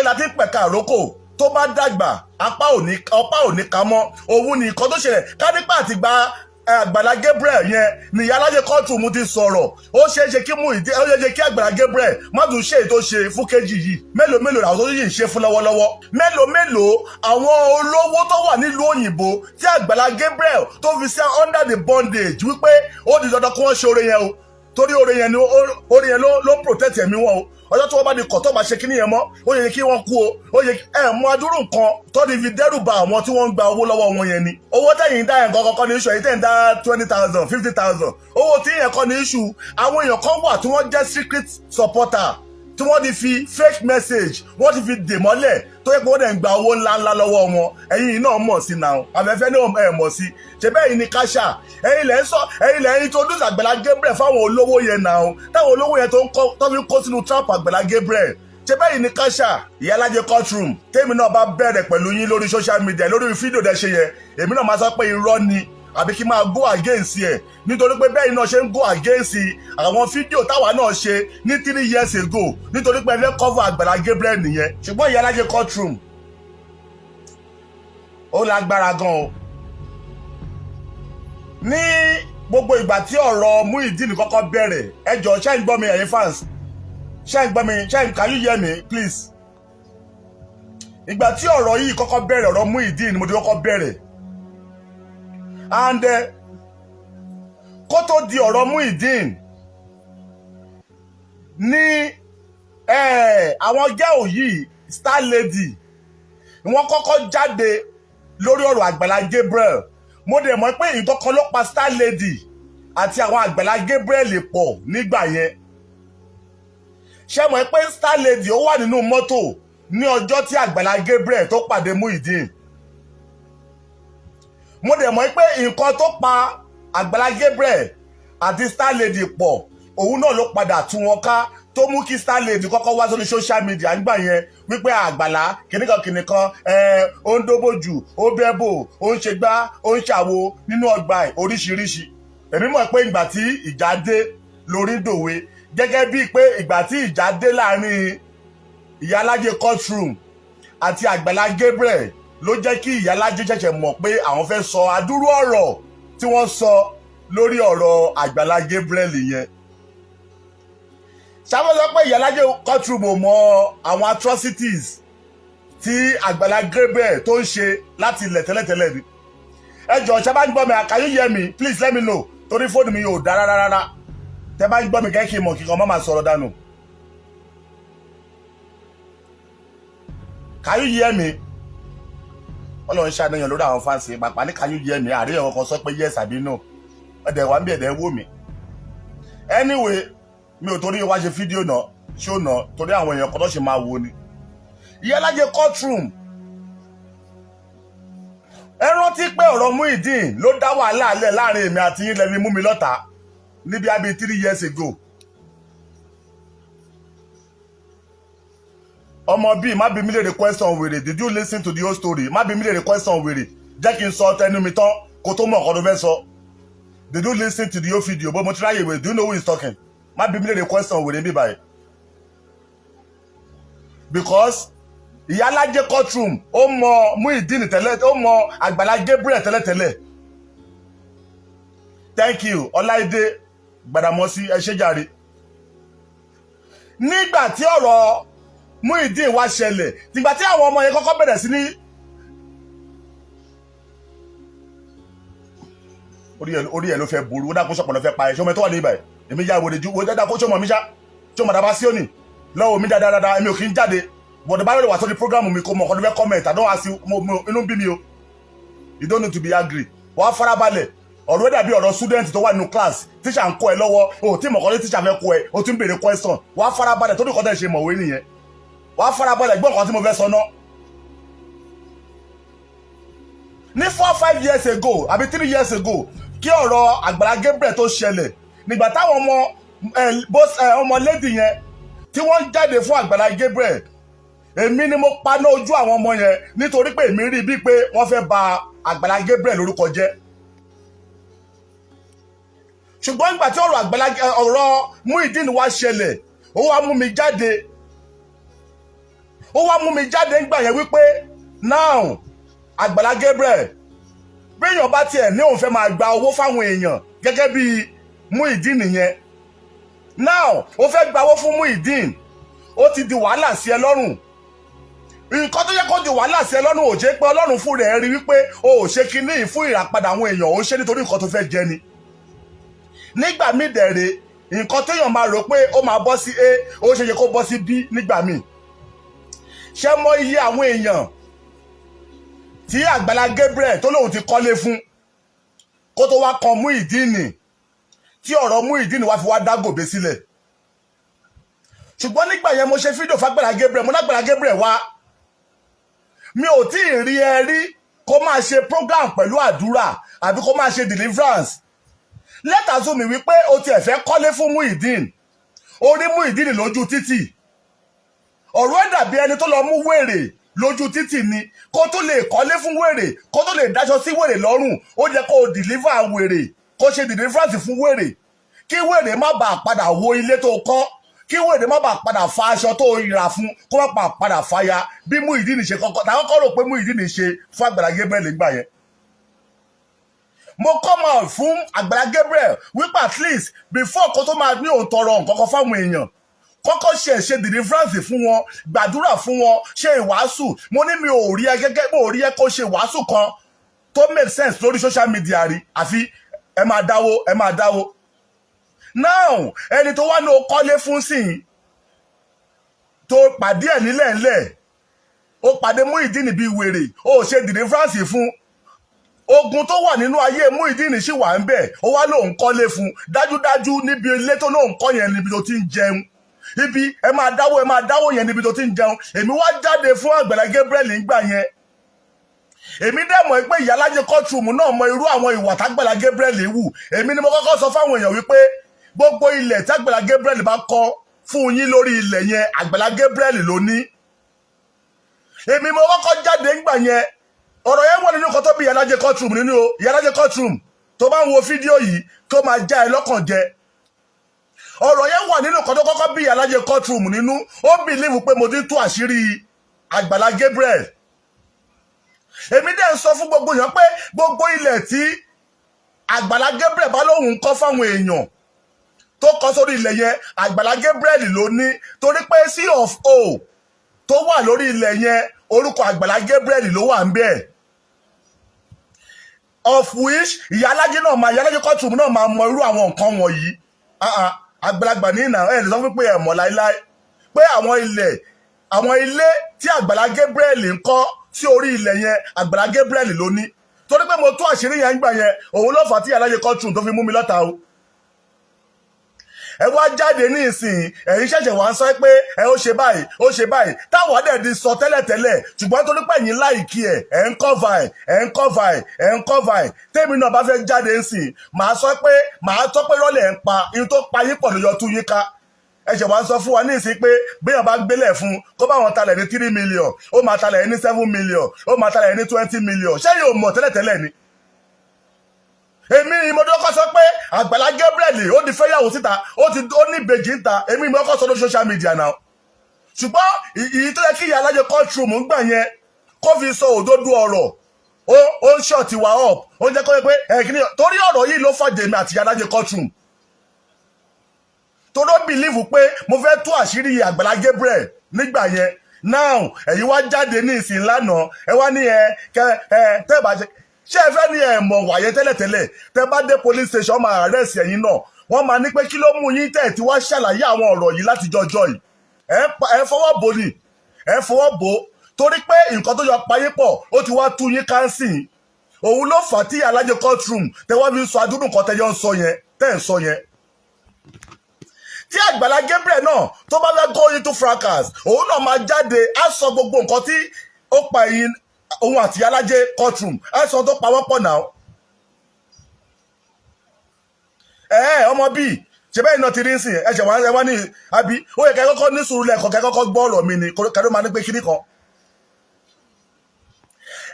láti pẹ̀ka àrókò tó bá dàgbà ọ̀pá ò ní ká mọ́ òun ní nǹkan tó ṣẹlẹ̀ kánípà àti gba Àgbàlá Gabriel yẹn ní Ìyálájé courtroom ti sọ̀rọ̀ ó ṣeéṣe kí Muyideen ó ṣeéṣe kí Àgbàlá Gabriel má tún ṣe èyí tó ṣe fún kejì yìí mélòó àwọn tó yìí ń ṣe fún lọ́wọ́lọ́wọ́ mélòó àwọn olówó tó wà nílùú òyìnbó tí Àgbàlá Gabriel tó fi sí under the bondage wípé ó di dandan kí wọ́n ṣe oore yẹn o torí oore yẹn ló protect ẹ̀mí wọn o ọjọ́ tí wọ́n bá di kọ̀ tó bá ṣe kíní yẹn mọ́ ó yẹ kí wọ́n kú o ó yẹ mọ adúrú nǹkan tó di fi dẹ́rù ba àwọn tí wọ́n ń gba owó lọ́wọ́ wọn yẹn ni owó tẹ̀yìn dá yẹn kọ́kọ́ ní iṣu èyí tẹ̀yìn dá 20,000 50,000 owó tí yẹn kọ́ ní iṣu àwọn èèyàn kan wà tí wọ́n jẹ́ secret supporter tí wọ́n ti fi fake message wọ́n ti fi dè mọ́lẹ̀ tó yẹ pé wọ́n dẹ̀ ń gba owó ńláńlá lọ́wọ́ wọn ẹ̀yin náà mọ̀ sí náà àfẹ́fẹ́ náà ẹ̀ mọ̀ sí ṣe bẹ́ẹ̀ yìí ni káṣà ẹ̀yin lẹ́ ń introduce Àgbàlá Gabriel fáwọn olówó yẹn náà táwọn olówó yẹn tó fi kó sínú trap Àgbàlá Gabriel ṣe bẹ́ẹ̀ yìí ni káṣà Ìyálájé courtroom tèmi náà bá bẹ̀rẹ̀ pẹ̀lú yín lórí social media lórí fídíò dẹ̀ ṣe yẹn èmi náà máa sọ pé irọ́ ni àbí kí máa go against ẹ̀ nítorí pé bẹ́ẹ̀ náà ṣe ń go against àwọn fídíò táwa náà ṣe ní 3 years ago nítorí pé ẹ fẹ́ cover Àgbàlá Gabriel nìyẹn ṣùgbọ́n Ìyálájé courtroom ó lágbára gan o ní gbogbo ìgbà tí ọ̀rọ̀ Muyideen kọ́kọ́ bẹ̀rẹ̀ ẹ jọ̀ọ́ ṣé ń gbọ́ mi ẹ̀yin fans ṣé ń gbọ́ mi can you hear me please ìgbà tí ọ̀rọ̀ yìí kọ́kọ́ bẹ̀rẹ̀ ọ̀rọ̀ Muyideen ni mo ti kọ́kọ́ bẹ̀rẹ̀ and kó tó di ọ̀rọ̀ Muyideen ní àwọn gẹ́ò yìí star lady wọ́n kọ́kọ́ jáde lórí ọ̀rọ̀ Àgbàlá Gabriel mo dẹ̀ mọ̀ pé ìtọ́kan ló pa star lady àti àwọn Àgbàlá Gabriel pọ̀ nígbà yẹn ṣé mọ̀ pé star lady ó wà nínú mọ́tò ní ọjọ́ tí Àgbàlá Gabriel tó pàdé Muyideen mo dẹ̀ mọ̀ pé nǹkan tó pa Àgbàlá Gabriel àti star lady pọ̀ òun náà ló padà tú wọn ká tó mú kí star lady kọ́kọ́ wá sórí social media nígbà yẹn wípé Àgbàlá kìnìkan ó ń dóbòjù ó bẹ́bò ó ń ṣègbà ó ń ṣàwo nínú ọgbà oríṣiríṣi èmi mọ̀ pé ìgbà tí ìjà dé lórí dòwe gẹ́gẹ́ bíi pé ìgbà tí ìjà dé láàrin Ìyálájé courtroom àti Àgbàlá Gabriel ló jẹ́ kí Ìyálájé ṣẹ̀ṣẹ̀ mọ̀ pé àwọn fẹ́ sọ adúrú ọ̀rọ̀ tí wọ́n sọ lórí ọ̀rọ̀ Àgbàlá Gabriel yẹn ṣàbọ̀sọ pé Ìyálájé courtroom ò mọ àwọn atrocities tí Àgbàlá Gabriel tó ń ṣe láti ilẹ̀ tẹ́lẹ̀tẹ́lẹ̀ ni ẹ jọ̀ọ́ ṣe bá ń gbọ́ mi can you hear me please let me know torí fóònù mi yóò dára rárá tẹ bá ń gbọ́ mi kẹ́kì mọ̀ kíkan má máa sọ̀rọ̀ dànù can you hear me Ọlọ́run ṣàníyàn lórí àwọn fáǹsì pàpà ní can you hear me àríyàn kan sọ pé yes àbí no ẹ̀dẹ̀ wá ń bí ẹ̀dẹ̀ wò mí anyway mi ò torí wá ṣe fídíò náà ṣó náà torí àwọn èèyàn kan tó ṣe máa wo ni Ìyálájé courtroom ẹ rántí pé ọ̀rọ̀ Muyideen ló dá wàhálà alẹ́ láàrin èmi àti yín lẹ́ni mú mi lọ́ta níbi àbí 3 years ago ọmọ bíi má bí mi lè question wèrè did you listen to the whole story má bí mi lè question wèrè jẹ́ kí n sọ tẹnu mi tán kó tó mọ̀ ọ̀kan tó fẹ́ sọ did you listen to the whole video bó mo ti ráyè wèrè do you know who is talking má bí mi lè question wèrè bí báyìí because Ìyálájé courtroom ó mọ Muyideen tẹ́lẹ̀ ó mọ Àgbàlá Gabriel tẹ́lẹ̀tẹ́lẹ̀ thank you Ọláìdé Gbàdàmọ́sí ẹ ṣé jàre nígbà tí ọ̀rọ̀ Muyideen wá ṣẹlẹ̀ nígbà tí àwọn ọmọ yẹn kọ́kọ́ bẹ̀rẹ̀ sí ní orí ẹ̀ ló fẹ́ burú ó dá kó ṣọ̀pọ̀ lọ fẹ́ pa ẹ̀ ṣé ọmọ tó wà ní ibà ẹ̀ èmi yá wòlé ju wòlé dáadáa kó ṣọmọ mi ṣá ṣé ọmọ dàbá sí òní lọ́wọ́ mi dáadáa èmi ò kí ń jáde bọ̀dọ̀ bá lè wà sórí program mi kó mọ̀ ọ̀kan ló fẹ́ comment àdánwò àti inú bí mi o you don't need to be angry wàá farabalẹ̀ ọ̀rọ̀ dàbí ọ̀rọ̀ student tó wà nínú class teacher ń kọ́ ẹ lọ́wọ́ o tí mọ̀kànlé teacher fẹ́ kọ́ ẹ o tún béèrè question wàá farabalẹ̀ tó ní kọ́tà ṣe mọ̀wé nìyẹn wàá farabalẹ̀ gbọ́ nǹkan tí mo fẹ́ sọ náà ní 4-5 years ago àbí 3 years ago kí ọ̀rọ̀ Àgbàlá Gabriel tó ṣẹlẹ̀ nígbà táwọn ọmọ lady yẹn tí wọ́n jáde fún Àgbàlá Gabriel èmi ni mo paná ojú àwọn ọmọ yẹn nítorí pé èmi rí bíi pé wọ́n fẹ́ bà Àgbàlá Gabriel lórúkọ jẹ́ ṣùgbọ́n nígbà tí ọ̀rọ̀ Muyideen wá ṣẹlẹ̀ ó wá mú mi jáde ó wá mú mi jáde ńgbà yẹn wípé now Àgbàlá Gabriel bí èèyàn bá tiẹ̀ ní òun fẹ́ máa gba owó fáwọn èèyàn gẹ́gẹ́ bí Muyideen nìyẹn now ó fẹ́ gba owó fún Muyideen ó ti di wàhálà sí ẹ lọ́rùn nǹkan tó yẹ kó di wàhálà sí ẹ lọ́rùn ò jẹ́ pé Ọlọ́run fún rẹ̀ rí wípé o ò ṣe kinní fún ìràpadà àwọn èèyàn ò ń ṣe nítorí nǹkan tó fẹ́ jẹ ni nígbà míì dẹ̀rẹ̀ nǹkan téèyàn máa rò pé ó máa bọ́ sí A ó ṣe yẹ kó bọ́ sí B nígbà míì ṣé mọ iye àwọn èèyàn tí Àgbàlá Gabriel tó lóun ti kọ́lé fún kó tó wá kan Muyideen tí ọ̀rọ̀ Muyideen wá fi wá dá gòbé sílẹ̀ ṣùgbọ́n nígbà yẹn mo ṣe fídíò f'Àgbàlá Gabriel mo l'Àgbàlá Gabriel wá mi ò tí ì rí ẹ rí kó máa ṣe program pẹ̀lú àdúrà àbí kó máa ṣe deliverance lẹ́tà sún mi wípé o tiẹ̀ fẹ́ kọ́lé fún Muyideen orí Muyideen lójú títì ọ̀rọ̀ ẹ̀ dàbí ẹni tó lọ mú wèrè lójú títì ni kó tó lè kọ́lé fún wèrè kó tó lè dáṣọ sí wèrè lọ́rùn ó jẹ́ kó o deliver wèrè kó ṣe deliverance fún wèrè kí wèrè má bàa padà wo ilé tó kọ́ kí wèrè má bàa padà fa aṣọ tó rà fún kó má bàa padà fàya bí Muyideen ṣe kọ́kọ́ táwọn kọ́ rò pé Muyideen ṣe fún Àgbàlá Gabriel nígbà yẹn mo come out fún Àgbàlá Gabriel wípé at least before kó tó máa ní òun tọrọ nǹkan kan fáwọn èèyàn kọ́kọ́ ṣe deliverance fún wọn gbàdúrà fún wọn ṣe ìwàásù mo ní mi ò rí ẹ gẹ́gẹ́ mo ò rí ẹ kó ṣe ìwàásù kan tó make sense lórí social media rí àfi ẹ máa dáwó now ẹni tó wá ní o kọ́lé fún sí tó pàdé ẹ̀ nílẹ̀ ńlẹ̀ ó pàdé Muyideen bíi wèrè ó ṣe deliverance fún ogun tó wà nínú ayé Muyideen sì wà ń bẹ̀ ó wá lóun kọ́lé fún dájúdájú níbi ilé tó lóun kọ́ yẹn níbi tó ti ń jẹun ibi ẹ máa dáwó yẹn níbi tó ti ń jẹun èmi wá jáde fún Àgbàlá Gabriel nígbà yẹn èmi dẹ̀ mọ̀ pé Ìyálájé courtroom náà mọ irú àwọn ìwà t'Àgbàlá Gabriel wù èmi ni mo kọ́kọ́ sọ fáwọn èèyàn wípé gbogbo ilẹ̀ tí Àgbàlá Gabriel bá kọ́ fún yín lórí ilẹ̀ yẹn Àgbàlá Gabriel ló ní èmi mo kọ́kọ́ jáde nígbà yẹn ọ̀rọ̀ yẹn wọ́n nínú kan tó bí Ìyálájé courtroom nínú o Ìyálájé courtroom tó bá ń wo fídíò yìí tó máa já ẹ lọ́kàn jẹ ọ̀rọ̀ yẹn wà nínú kan tó kọ́kọ́ bí Ìyálájé courtroom nínú ó bìlíìfù pé mo ti tú àṣírí Àgbàlá Gabriel èmi dẹ̀ ń sọ fún gbogbo èèyàn pé gbogbo ilẹ̀ tí Àgbàlá Gabriel bá lóhùn kọ́ fáwọn èèyàn tó kọ́ sórí ilẹ̀ yẹn Àgbàlá Gabriel ló ní torí pé C.O. tó wà lórí ilẹ̀ yẹn orúkọ Àgbàlá Gabriel ló wà ń bẹ̀ of which Ìyálájé courtroom náà máa mọ irú àwọn nǹkan wọ̀nyí àgbàlagbà ní ìnà ẹ̀ lè sọ pé ẹ̀ mọ̀ láíláí pé àwọn ilé tí Àgbàlá Gabriel ń kọ́ sí orí ilẹ̀ yẹn Àgbàlá Gabriel ló ní torí pé mo tú àṣírí yẹn gbà yẹn òun ló fà á tí Ìyálájé courtroom tó fi mú mi lọ́ta o ẹ wá jáde ní ìsìn ẹ̀yin ṣẹ̀ṣẹ̀ wá ń sọ pé ẹ ó ṣe báyìí táwọn dẹ̀ di sọ tẹ́lẹ̀tẹ́lẹ̀ ṣùgbọ́n torí pé ẹ̀yin láìkí ẹ̀ ń cover ẹ̀ tèmi náà bá fẹ́ jáde ń sìn màá tọ́ pé rọ́lẹ̀ ń pa irun tó pa yín pọ̀ lóyọ tú yín ká ẹ̀ṣẹ̀ wá ń sọ fún wa ní ìsìn pé béèyàn bá gbélẹ̀ fún kó bá wọn talẹ̀ ní 3 million ó máa talẹ̀ ní 7 million ó máa talẹ̀ ní 20 million ṣé yóò mọ̀ tẹ́lẹ̀tẹ́lẹ̀ ni èmi ni mo dọ́kọ́ sọ pé Àgbàlá Gabriel ó di fẹ́yàwó síta ó ní ìbejì ń ta èmi ni mo dọ́kọ́ sọ lórí social media náà ṣùgbọ́n ìyí tó yẹ kí Ìyálájé courtroom ń gbà yẹn kó fi sọ òdodo ọ̀rọ̀ ó ń ṣọ̀tì wá up ó ń jẹ́ kó yẹ pé ẹ̀kíní torí ọ̀rọ̀ yìí ló fàjẹ́ mi àti Ìyálájé courtroom torí ó bìlíìfù pé mo fẹ́ tú àṣírí Àgbàlá Gabriel nígbà yẹn now ẹ̀yin wá jáde ní ìsìn lánàá ẹ wá ní tẹ́ bá ṣe ṣé ẹ fẹ́ ní ẹ̀mọ̀ wàyẹ tẹ́lẹ̀tẹ́lẹ̀ tẹ́ bá dé police station máa arrest ẹ̀yin náà wọ́n máa ní pé kí ló mú yín tẹ̀ tí wá ṣàlàyé àwọn ọ̀rọ̀ yìí láti jọjọ́ yìí ẹ fọwọ́ bò ní ẹ fọwọ́ bò torí pé nǹkan tó yọ payé pọ̀ ó ti wá tú yín kánsìn òun ló fà á tí Ìyálájé courtroom tẹ́ wá fi ń sọ adúdùn kan tẹ́ ń sọ yẹn tí Àgbàlá Gabriel náà tó bá fẹ́ go into fracas òun náà máa jáde á sọ gbogbo nǹkan tí ó pa ẹ̀yin òun àti Ìyálájé courtroom ẹ̀sán tó pa wọ́n pọ̀ náà ọmọ bíi ṣe bẹ́ẹ̀ náà ti rí sìn ẹ̀ṣẹ̀ wá ní àbí ó yẹ kẹ́ kọ́kọ́ ní sùúrù lẹ́ẹ̀kan kẹ́ kọ́kọ́ gbọ́ ọ̀rọ̀ mi ni kẹ́rọ máa ní pé kíní kan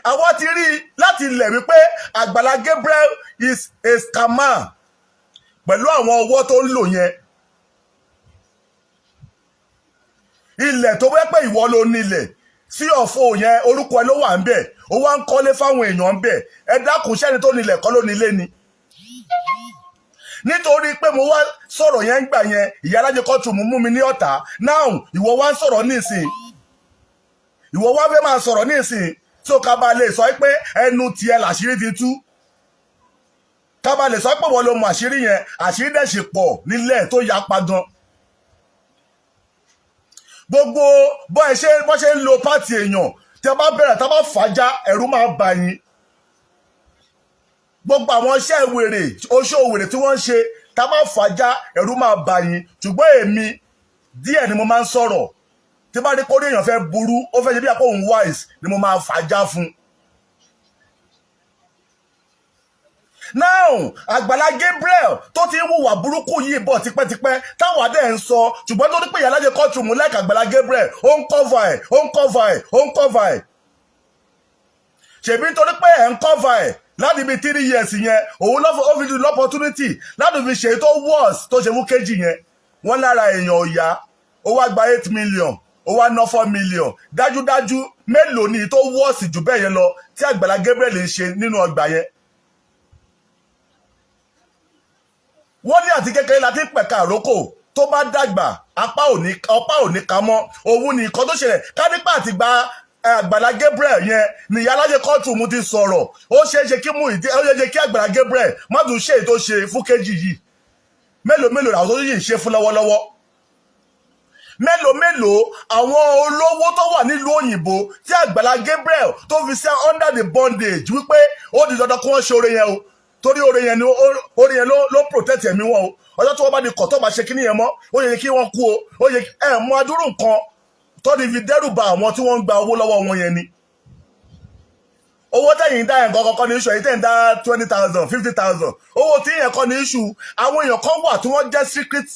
àwọn ti rí láti ilẹ̀ wípé Àgbàlá Gabriel is a scammer pẹ̀lú àwọn owó tó ń lò yẹn ilẹ̀ tó wẹ́ pé ìwọ ló nílẹ̀ sí ọ̀fọ̀ yẹn orúkọ ẹ ló wà ń bẹ̀ ó wá ń kọ́lé fáwọn èèyàn ń bẹ̀ ẹ dákun sẹ́ni tó nílẹ̀ kọ́ ló nílé ni nítorí pé mo wá sọ̀rọ̀ yẹn ń gbà yẹn ìyá alájẹ courtroom mú mi ní ọ̀tá náà ìwọ wá ń sọ̀rọ̀ nísìn ìwọ wá fẹ́ máa sọ̀rọ̀ nísìn tó ká bá lè sọ pé ẹnu tiẹ̀ làṣírí ti tú ká bá lè sọ pé wọ́n ló mọ àṣírí yẹn àṣírí dẹ̀ ṣe pọ̀ nílẹ̀ tó yapa gan gbogbo bọ́ ṣe ń lo pàtì èèyàn tí a bá bẹ̀rẹ̀ tá a bá fàájá ẹ̀rù máa bà yín gbogbo àwọn iṣẹ́ wèrè oṣó wèrè tí wọ́n ń ṣe tá a bá fàájá ẹ̀rù máa bà yín ṣùgbọ́n èmi díẹ̀ ni mo máa ń sọ̀rọ̀ tí bá rí kórè èèyàn fẹ́ burú ó fẹ́ ṣe bí àpò òun wise ni mo máa fàájá fún. now Àgbàlá Gabriel tó ti ń hùwà burúkú yìí bọ̀ tipẹ́tipẹ́ táwa dẹ̀ ń sọ ṣùgbọ́n tó ní pé ìyálájẹ courtroom like Àgbàlá Gabriel ó ń cover ẹ̀ ṣèbí torí pé ẹ̀ ń cover ẹ̀ láti ibi 3 years yẹn òun ó fi di opportunity láti fi ṣe tó worse tó ṣe fún kejì yẹn wọ́n lára èèyàn ò yá ó wá gba 8 million ó wá ná 4 million dájúdájú mélòó ni tó worse jù bẹ́ẹ̀ yẹn lọ tí Àgbàlá Gabriel ń ṣe nínú ọgbà yẹn. wọ́n ní àti kékeré láti pẹ̀ka àrókò tó bá dàgbà ọ̀pá ò ní ká mọ́ òun ní nǹkan tó ṣẹlẹ̀ ká nípa àti gba Àgbàlá Gabriel yẹn ní ìyálájẹ courtroom ti sọ̀rọ̀ ó ṣeéṣe kí Àgbàlá Gabriel má tún ṣe èyí tó ṣe fún kejì yìí mélòó làwọn tó yìí ń ṣe fún lọ́wọ́lọ́wọ́ mélòó àwọn olówó tó wà nílùú òyìnbó tí Àgbàlá Gabriel tó fi sí under the bondage wípé ó di dandan kí wọ́n ṣe oore yẹn o torí oore yẹn ló protect ẹ̀mí wọn o ọjọ́ tí wọ́n bá di kọ̀ tó bá ṣe kíní yẹn mọ́ ó yẹ kí wọ́n kú o ó yẹ mọ adúrú nǹkan tó ní fi dẹ́rù ba àwọn tí wọ́n ń gba owó lọ́wọ́ wọn yẹn ni owó tẹ̀yìn dá ẹ̀ǹkan kọ́kọ́ ní iṣu ẹ̀yìn tẹ̀yìn dá 20,000 50,000 owó tí yẹn kọ́ ní iṣu àwọn èèyàn kan wà tí wọ́n jẹ́ secret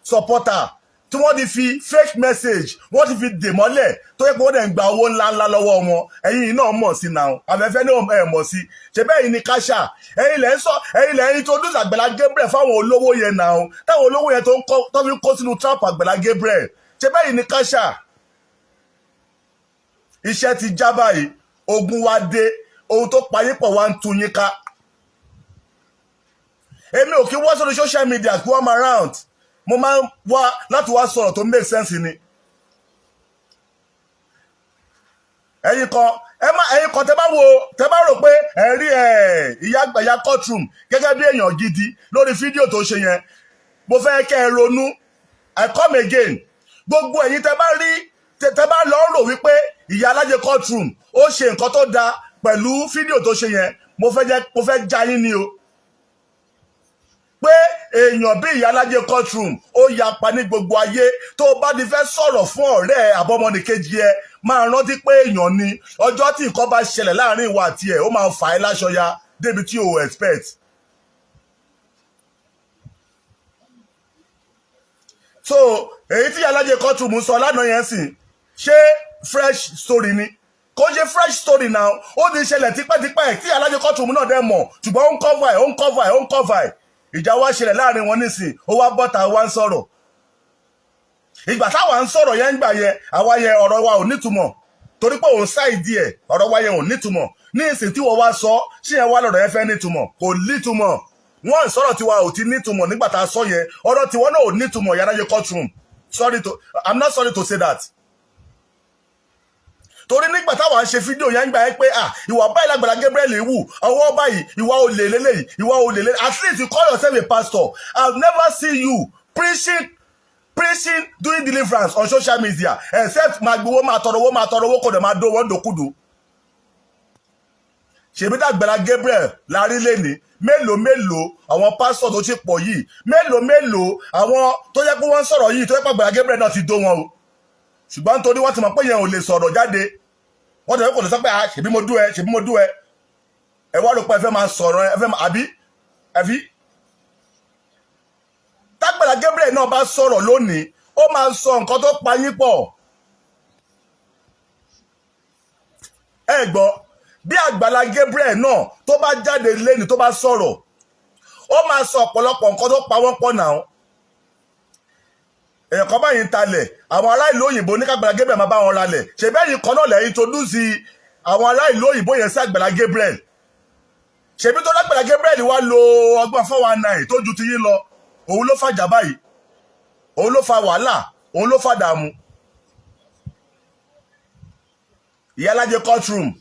supporter tí wọ́n ti fi fake message wọ́n ti fi dè mọ́lẹ̀ tó yẹ pé wọ́n dẹ̀ ń gba owó ńláńlá lọ́wọ́ wọn ẹ̀yin náà mọ̀ sí náà afẹ́fẹ́ náà ẹ̀ mọ̀ sí ṣe bẹ́ẹ̀ ni káṣà ẹ̀yin lẹ́ ń introduce Àgbàlá Gabriel fáwọn olówó yẹn náà táwọn olówó yẹn tó fi kó sínú trap Àgbàlá Gabriel ṣe bẹ́ẹ̀ ni káṣà iṣẹ́ ti já báyìí ogun wa dé ohun tó payé pọ̀ wá ń tu yín ká èmi ò kí wọ́n sórí social media kí wọ́n máa round mo máa ń wá láti wá sọ̀rọ̀ tó make sense ni ẹ̀yin kan tẹ́ bá rò pé ẹ rí ìyá courtroom gẹ́gẹ́ bí èèyàn gidi lórí fídíò tó ṣe yẹn mo fẹ́ kẹ́ ẹ ronú I come again gbogbo ẹ̀yin tẹ́ bá lọ rò wípé ìyá alájẹ courtroom ó ṣe nǹkan tó dáa pẹ̀lú fídíò tó ṣe yẹn mo fẹ́ já yín ni o pé èèyàn bí ìyá alájẹ courtroom ó yapa ní gbogbo ayé tó bá ti fẹ́ sọ̀rọ̀ fún ọ̀rẹ́ àbọ̀mọ́nìkejì ẹ máa rántí pé èèyàn ni ọjọ́ tí nǹkan bá ṣẹlẹ̀ láàrin ìwà àti ẹ̀ ó máa fà ẹ́ láṣọ ya débi tí o expect. so èyí tí ìyá alájẹ courtroom sọ lánàá yẹn sìn ṣé fresh story ni kò ṣe fresh story now ó ti ṣẹlẹ̀ tipẹ́tipẹ́ tí ìyá alájẹ courtroom náà dẹ̀ mọ̀ ṣùgbọ́n ó ń cover ẹ̀ ìjà wá ṣẹlẹ̀ láàrin wọn nísìn ó wá bọ́ta wá ń sọ̀rọ̀ ìgbà táwa ń sọ̀rọ̀ yẹn ń gbà yẹn àwa yẹn ọ̀rọ̀ wa ò nítumọ̀ torí pé òun ṣáìdí ẹ̀ ọ̀rọ̀ wa yẹn ò nítumọ̀ ní ìsìn tí wọ́n wá sọ ṣé yẹn wá lọ́rọ̀ yẹn fẹ́ nítumọ̀ kò nítumọ̀ wọ́n sọ̀rọ̀ tiwa ò ti nítumọ̀ nígbà tá a sọ yẹn ọ̀rọ̀ tiwọn náà ò nítumọ̀ Ìyálájẹ courtroom I'm not sorry to say that torí nígbà táwa ń ṣe fídíò yẹn ń gbà yẹn pé ìwà báyìí l'Àgbàlá Gabriel wù ọwọ́ báyìí ìwà olè lélẹ́yìí ìwà olè lélẹ́yìí at least you call yourself a pastor I've never seen you preaching doing deliverance on social media except máa gbowó máa tọrọ owó kò dẹ̀ máa dó wọ́n dòkúdò ṣèbí t'Àgbàlá Gabriel lárí lẹ́ni mélòó àwọn pásítọ̀ tó ti pọ̀ yìí mélòó àwọn tó yẹ pé wọ́n sọ̀rọ̀ yìí tó yẹ pé Àgbàlá Gabriel náà ti dó wọn o ṣùgbọ́n nítorí wọ́n ti mọ̀ pé yẹn ò lè sọ̀rọ̀ jáde wọ́n tẹ̀lé kò lè sọ pé ṣèbí mo dú ẹ ẹ wá rò pé ẹ fẹ́ máa sọ̀rọ̀ ẹ fẹ́ máa àbí t'Àgbàlá Gabriel náà bá sọ̀rọ̀ lónìí ó máa sọ nǹkan tó pa yín pọ̀ ẹ gbọ́ bí Àgbàlá Gabriel náà tó bá jáde lẹ́ni tó bá sọ̀rọ̀ ó máa sọ ọ̀pọ̀lọpọ̀ nǹkan tó pa wọ́n pọ̀ náà èèyàn kan báyìí ń talẹ̀ àwọn ará ìlú òyìnbó ní k'Agbala Gabriel máa bá wọn ralẹ̀ ṣe bẹ́ẹ̀ yìí kan náà lẹ́yìn introduce àwọn ará ìlú òyìnbó yẹn sí Agbala Gabriel ṣèbí tó l'Agbala Gabriel wá lo ọgbọ́n 419 tó ju ti yín lọ òun ló fàjà báyìí òun ló fa wàhálà òun ló fa dààmú. Ìyálájé courtroom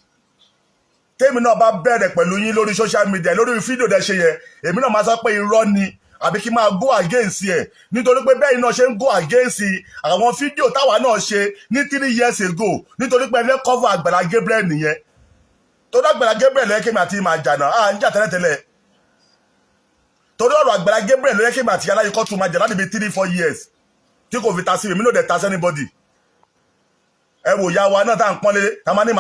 tèmi náà bá bẹ̀rẹ̀ pẹ̀lú yín lórí social media lórí fídíò dẹ̀ ṣe yẹn èmi náà máa sọ pé irọ́ ni àbí kí n máa go against ẹ̀ nítorí pé bẹ́ẹ̀ náà ṣe ń go against àwọn fídíò táwa náà ṣe ní 3 years ago nítorí pé ẹ fẹ́ cover Agbala Gabriel nìyẹn tó dá Agbala Gabriel lẹ́yìn àti ìmọ̀ àjànà à ń jà tẹ́lẹ̀tẹ́lẹ̀ torí ọ̀rọ̀ Agbala Gabriel lẹ́yìn àti Ìyálájé courtroom máa jà láti bí 3-4 years tí kò fi ta sí mi náà dẹ̀ ta sí anybody ẹ wò ya wa náà tá à ń pọ́nlé tá a máa ní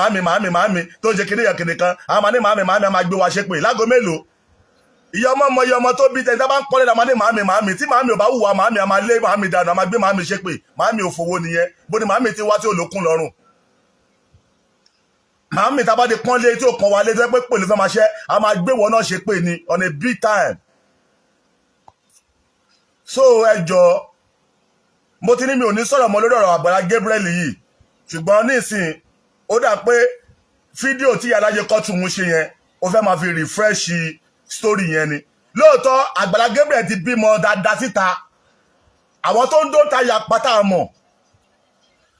màámi tó ń ṣe kìnìyàn kan a máa ní màámi a máa gbé wa ṣépè láago mélòó ìyá ọmọ iye ọmọ tó bí tẹ̀ tá a bá ń pọ́nlé tá a máa ní màámi tí màámi ò bá wùwà màámi a máa lé màámi dànù a máa gbé màámi ṣépè màámi ò fowó nìyẹn bó ni màámi ti wá tí ò lókun lọ́rùn màámi tá a bá di pọ́nlé tí ò pọ́n wa lé tó pé pèlú fẹ́ máa ṣẹ́ a máa gbé wọn náà ṣépè ni on a big time. So ẹ jọ mo ti ní mi ò ní sọ̀rọ̀ mọ́ lórí ọ̀rọ̀ Agbala Gabriel yìí ṣùgbọ́n nísìn ó dà pé fídíò tí Ìyálájé courtroom ṣe yẹn ó fẹ́ máa fi refresh story yẹn ni lóòótọ́ Agbala Gabriel ti bímọ dáadáa síta àwọn tó ń dó ta ya pátá mọ̀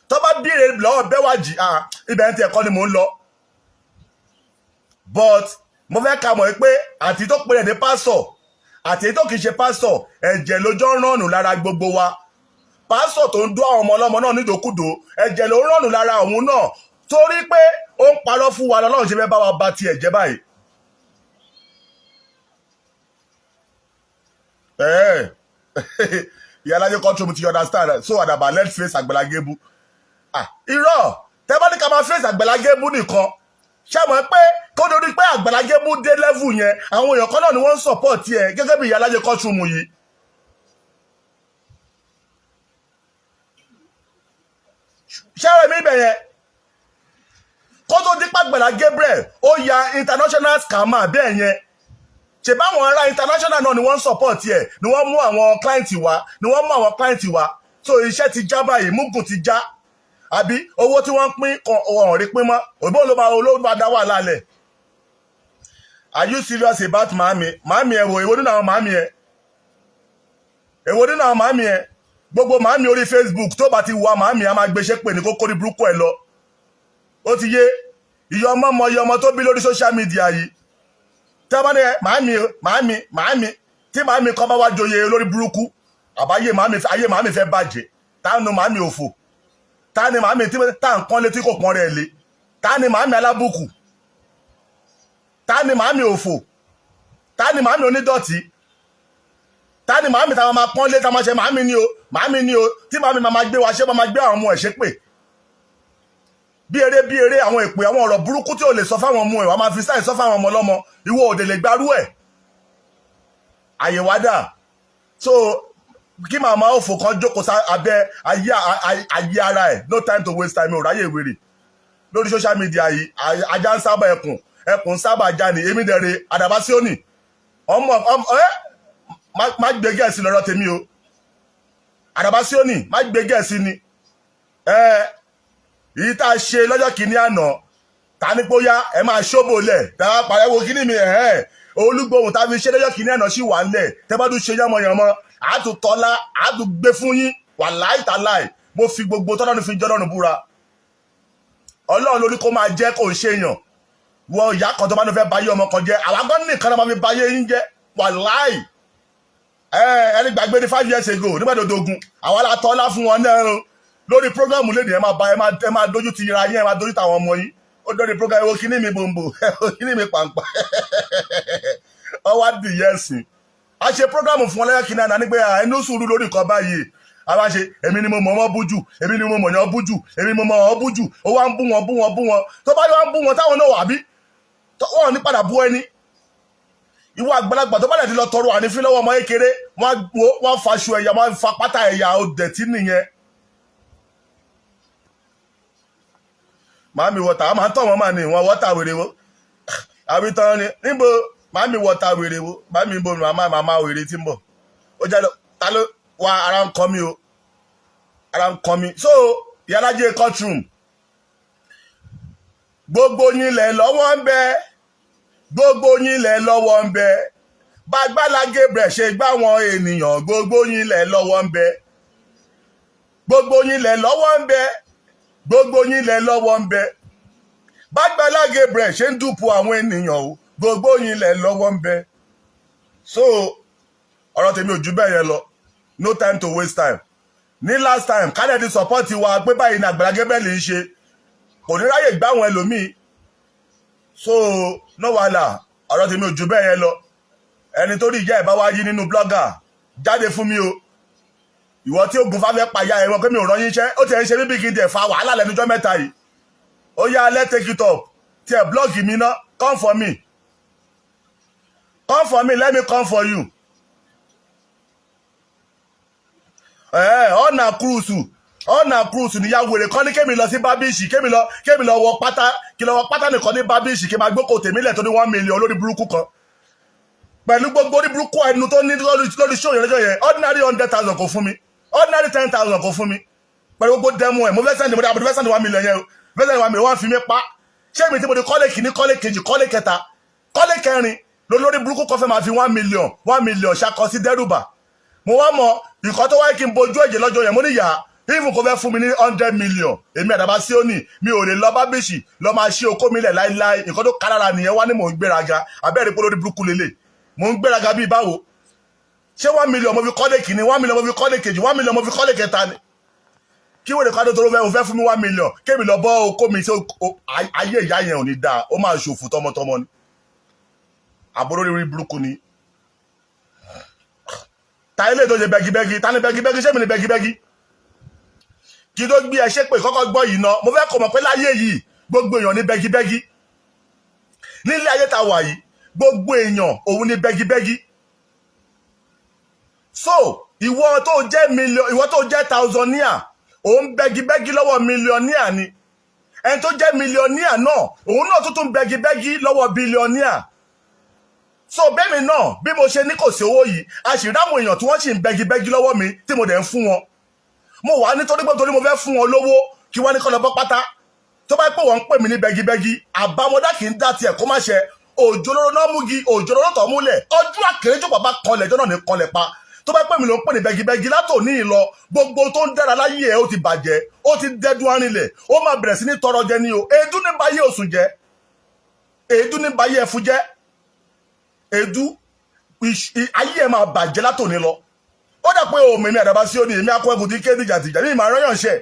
tó bá bíire lọ́wọ́ Bẹ́wàjì ibẹ̀ ń tiẹ̀ kọ́ ni mò ń lọ but mo fẹ́ ka mọ̀ pé àti tó pèrè ní pásọ̀ àti tó kìí ṣe pásọ̀ ẹ̀jẹ̀ lójọ́ ń rànù lára gbogbo wa pásọ̀ tó ń dó àwọn ọmọ ọlọ́mọ náà nídòkúdò ẹ̀jẹ̀ ló ń rànù lára òun náà torí pé ó ń parọ́ fún wa lọ́lọ́run ṣe fẹ́ bá wa ba ti ẹ̀jẹ̀ báyìí. Ìyálájé courtroom ti understand so àdàbà let's face Agbala Gabriel irọ́ tẹ́ bá ní ká máa face Agbala Gabriel nìkan ṣé mọ̀ pé kó lórí pé Agbala Gabriel dé level yẹn àwọn èèyàn kan náà ni wọ́n ń support ẹ̀ gẹ́gẹ́ bí Ìyálájé courtroom yìí. ṣẹ́rẹ̀ mi bẹ̀ yẹn kó tó dípá Agbala Gabriel ó ya international scammer bẹ́ẹ̀ yẹn ṣe báwọn ará international náà ni wọ́n ń support ẹ̀ ni wọ́n mú àwọn client wa so iṣẹ́ ti já báyìí mugun ti já àbí owó tí wọ́n ń pín ọ̀hún rí pín mọ́ òbí olóògbé dá wà lálẹ́. Are you serious about màámi ẹ̀ wò èwo nínú àwọn màámi ẹ̀ gbogbo màámi orí Facebook tó bá ti wà màámi a máa gbéṣẹ́ pè ní kókó ní burúkú ẹ̀ lọ ó ti yé iye ọmọ tó bí lórí social media yìí tí a bá ní màámi tí màámi kọ́ bá wá joyè lórí burúkú àbáyé màámi fẹ́ bàjẹ́ tánu màámi òfò táni màámi tí tá à ń pọ́n létí kò pọ́n rẹ̀ lé táni màámi alábùkù táni màámi òfò táni màámi onídọ̀tí táni màámi táwọn máa pọ́n lé táwọn máa ṣe màámi ni o tí màámi máa gbé wa ṣe máa gbé àwọn ọmọ ẹ̀ ṣépè bí eré àwọn èpè àwọn ọ̀rọ̀ burúkú tí ò lè sọ fáwọn ọmọ ẹ̀ wàá máa fi sáì sọ fáwọn ọmọ ọlọ́mọ ìwọ òde lè gbarú ẹ̀ àyèwádà so kí màmá òfò kan jókòó abẹ́ ayé ara ẹ̀ no time to waste time ò ráyè wèrè lórí social media yìí ajá ń sábà ẹkùn sábà já ni èmi dẹ̀rẹ̀ àdàbà sí òní má gbé gẹ̀ẹ́sì lọ́rọ̀ tèmi o àdàbà sí òní má gbé gẹ̀ẹ́sì ni èyí tá a ṣe lọ́jọ́ kìíní àná ta ní bóyá ẹ máa ṣóbò lẹ̀ tá a pàrẹ́wò kíní mi olúgbòhùn tá a fi ṣe lọ́jọ́ kìíní àná sí wà ńlẹ̀ tẹ́ bá tún ṣe yánmọ̀yánmọ́ àtúntọ́lá àtúngbé fún yín wà láìtàláì mo fi gbogbo tọ́lọ́run fi jọ́lọ́run búra ọlọ́run lórí kó máa jẹ́ kó ń ṣe èèyàn wọ ìyá kan tó bá ní fẹ́ báyé ọmọ kan jẹ́ àwọn agbọ́n nìkan náà máa fi báyé yín jẹ́ wà láì ẹni gbàgbé ní 5 years ago nígbàdógún àwọn alátọ́lá fún wọn náà lórí prógámù lédè ẹ máa dojú ti ra yín ẹ máa dojú tàwọn ọmọ yín ó dórí prógámù ewo kíní mi bòǹbò kíní mi pàǹpà ọwọ́ adìyẹ ẹ̀sìn a ṣe prógámù fún ọlẹ́yà kìíní àná nígbà ẹni sùúrù lórí nǹkan báyìí a máa ṣe èmi ni mo mọ̀ wọ́n bújù èmi ni mo mọ̀ yàn bújù èmi ni mo mọ̀ wọ́n bújù ó wá ń bú wọn tó bá yọ wá ń bú wọn táwọn náà wà bí wọ́n ní padà bú ẹni ìwọ àgbàlagbà tó bá lè ti lọ tọrọ ànífín lọ́wọ́ ọmọ kékeré wọ́n faṣọ ẹ̀yà wọ́n fa pátá ẹ̀yà ọ̀dẹ̀tí nìyẹn. màámi wọ̀tà a máa ń tọ̀ wọ́n mà ní wọn wọ́tà wèrè wo àbí tán ni níbo màámi wọ̀tà wèrè wo màámi bo màmá wèrè tí ń bọ̀ ó jẹ́ ta ló wá ara ń kọ́ mi o ara ń kan mi. So Ìyálájé courtroom gbogbo yín lẹ̀ lọ́wọ́ ń bẹ, gbogbo yín lẹ̀ lọ́wọ́ ń bẹ, b'Agbala Gabriel ṣe gbá wọn ènìyàn, gbogbo yín lẹ̀ lọ́wọ́ ń bẹ, gbogbo yín lẹ̀ lọ́wọ́ ń bẹ, gbogbo yín lẹ̀ lọ́wọ́ ń bẹ, b'Agbala Gabriel ṣe ń dúpọ̀ àwọn ènìyàn o, gbogbo yín lẹ̀ lọ́wọ́ ń bẹ. So ọ̀rọ̀ tèmi ò jù bẹ́ẹ̀ yẹn lọ, no time to waste time. Ní last time kálẹ̀dì support wa pé báyìí ní Agbala Gabriel ń ṣe, kò ní ráyè gbá àwọn ẹlòmíì. So no wàhálà, ọ̀rọ̀ tèmi ò jù bẹ́ẹ̀ yẹn lọ. Ẹni tó rí ìyá ẹ̀ bá wá yí nínú blogger jáde fún mi o. Ìwọ tí ogun fáfẹ́ pàyà ẹ̀wọ̀n pé mi ò rán yín iṣẹ́, ó ti ẹ̀ ń ṣe bíbí kí n tẹ̀ fa wàhálà lẹ́nujọ́ mẹ́ta yìí. Ó yá let's take it up, tí ẹ̀ blog mi ná, come for me, come for me, let me come for you. Ọ̀nà cruise níyàwó rẹ̀ kọ́ ní kémi lọ sí bábíìsì, kémi lọ wọ pátá, kí lọ wọ pátá nìkan ní bábíìsì, kí máa gbókò tèmi lẹ̀ tó ní 1 million lórí burúkú kan. Pẹ̀lú gbogbo orí burúkú ẹnu tó ní lórí show yẹn lọ́jọ́ yẹn, ordinary 100,000 kò fún mi, ordinary 10,000 kò fún mi. Pẹ̀lú gbogbo dẹ́mu ẹ̀, mo fẹ́ sẹ́ndì 1 million yẹn o, fẹ́ sẹ́ndì 1 million wọ́n fi mi pa. Ṣé mi tí mo di kọ́lé kìíní, kọ́lé kejì, kọ́lé kẹta, kọ́lé kẹrin lórí burúkú kan fẹ́ máa fi 1 million ṣakọ sí dẹ́rùbà. Mo wá mọ ìkọ́ tó wáyé kí n bojú ẹ̀jẹ̀ lọ́jọ́ yẹn, mo ní yà even kò fẹ́ fún mi ní 100 million, èmi Àdàbà Síónì mi ò lè lọ bábíìsì lọ máa ṣí okó mi lẹ̀ láíláí. Nǹkan tó kárára nìyẹn, wá ní mò ń gbéraga, abẹ́rẹ́ pé lórí burúkú lélẹ̀, mò ń gbéraga bíi báwo. Ṣé 1 million mo fi kọ́lé kìíní, 1 million mo fi kọ́lé kejì, 1 million mo fi kọ́lé kẹta ni? Kí wọ́n lè kọ́ tó fẹ́ fún mi 1 million kémi lọ bọ́ okó mi sí ayé ìyá yẹn ò ní dáa, ó máa ṣòfò tọmọtọmọ ni, àbúrò rí burúkú ni. Ta ilé tó ṣe bẹ́gibẹ́gi, ta ni bẹ́gibẹ́gi, ṣé mi ni bẹ́gibẹ́gi? Kí ló gbé ẹṣẹ́ pé kọ́kọ́ gbọ́ yìí náà, mo fẹ́ kó mọ̀ pé láyé yìí gbogbo èèyàn ní bẹ́gibẹ́gi. Nílé ayé ta wà yìí gbogbo èèyàn òun ní bẹ́gibẹ́gi. So ìwọ tó jẹ́ thousandaire òun bẹ́gibẹ́gi lọ́wọ́ millionaire ni. Ẹni tó jẹ́ millionaire náà òun náà tún bẹ́gibẹ́gi lọ́wọ́ billionaire. So bẹ́ẹ̀mi náà bí mo ṣe ní kò sí owó yìí, a sì ráwọn èèyàn tí wọ́n sì ń bẹ́gibẹ́gi lọ́wọ́ mi tí mo dẹ̀ ń fún wọn. Mo wà nítorí pé torí mo fẹ́ fún wọn lówó kí wọ́n ní kọ́ lọ bọ́ pátá. Tó bá pè wọ́n ń pè mí ní bẹ́gibẹ́gi, àbámọ́dá kì í dá tiẹ̀ kó má ṣe. Òjò lóró náà múgi, òjò lóró tọ̀ múlẹ̀, ọjọ́ àkèrèjọ́ bàbá kanlẹ̀ jọ́nà ní kanlẹ̀ pa. Tó bá pè mí ló ń pè ní bẹ́gibẹ́gi látòní ìlọ, gbogbo tó ń dára láyé ẹ̀ ó ti bàjẹ́, ó ti dẹ́dún arinlẹ̀, ó máa bẹ̀rẹ̀ sí ní tọrọ jẹ ní o. Èédú ní báyé òsùn jẹ́, èédú ní báyé ẹ̀fú jẹ́, èédú ayé ẹ̀ máa bàjẹ́ látòní lọ. Ó dà pé òun èmi Àdàbà Síónì, èmi akọ ẹkùn tí kéde jàtìjà ní ìmọ̀ àrọ́yàn ṣẹ̀.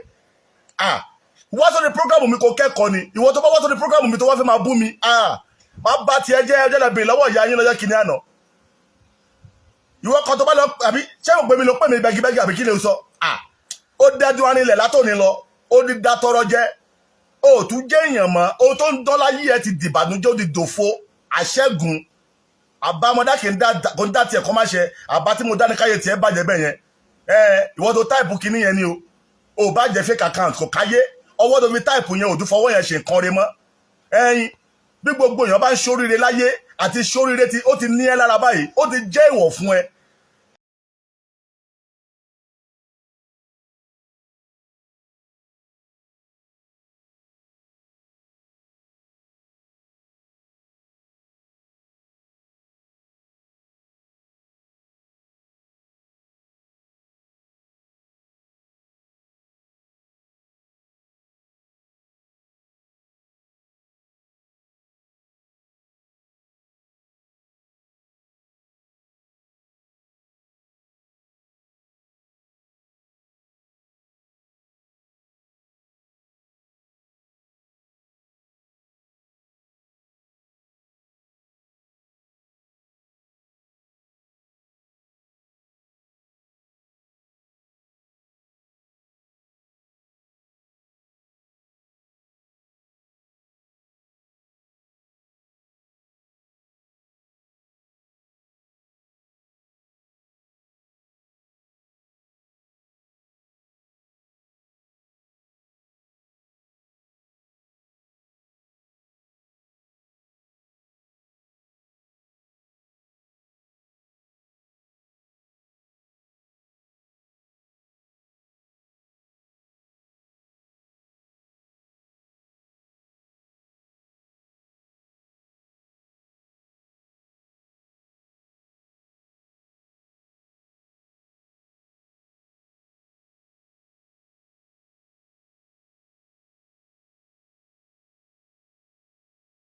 Wá sórí prógrámù mi kò kẹ́kọ̀ọ́ ni, ìwọ tó bá wá sórí prógrámù mi tó wá fẹ́ máa bú mi, má bá tiẹ̀ jẹ́ ọjọ́ lẹ́bìn lọ́wọ́ ìyá yín lọ́jọ́ kìíní àná. Ìwọ kan tó bá lọ àbí ṣé mo pè mí ló pè mí bẹ́gibẹ́gi àbí kí lè sọ? Ó dẹ́dún arinlẹ̀ látòní lọ, ó ní dá tọrọ jẹ́, ó tún jẹ́ èèyàn mọ́, ó tó ń dọ́lá yí ẹ ti dìbànújẹ́, ó ti dòfo àṣẹ́gun. Àbámọ́dá kì í dá tiẹ̀ kọ́ má ṣe, àbá tí mo dá ní káyé tiẹ̀ bàjẹ́ bẹ́ẹ̀ yẹn. Ìwọ tó táìpù kìíní yẹn ni o, ò bá jẹ́ fake account kò káyé, ọwọ́ tó fi táìpù yẹn ò tún fọwọ́ yẹn ṣe nǹkan rẹ mọ́. Bí gbogbo èèyàn bá ń ṣoríire láyé àti ṣoríire tí ó ti ní ẹ lára báyìí, ó ti jẹ́ ìwọ̀ fún ẹ.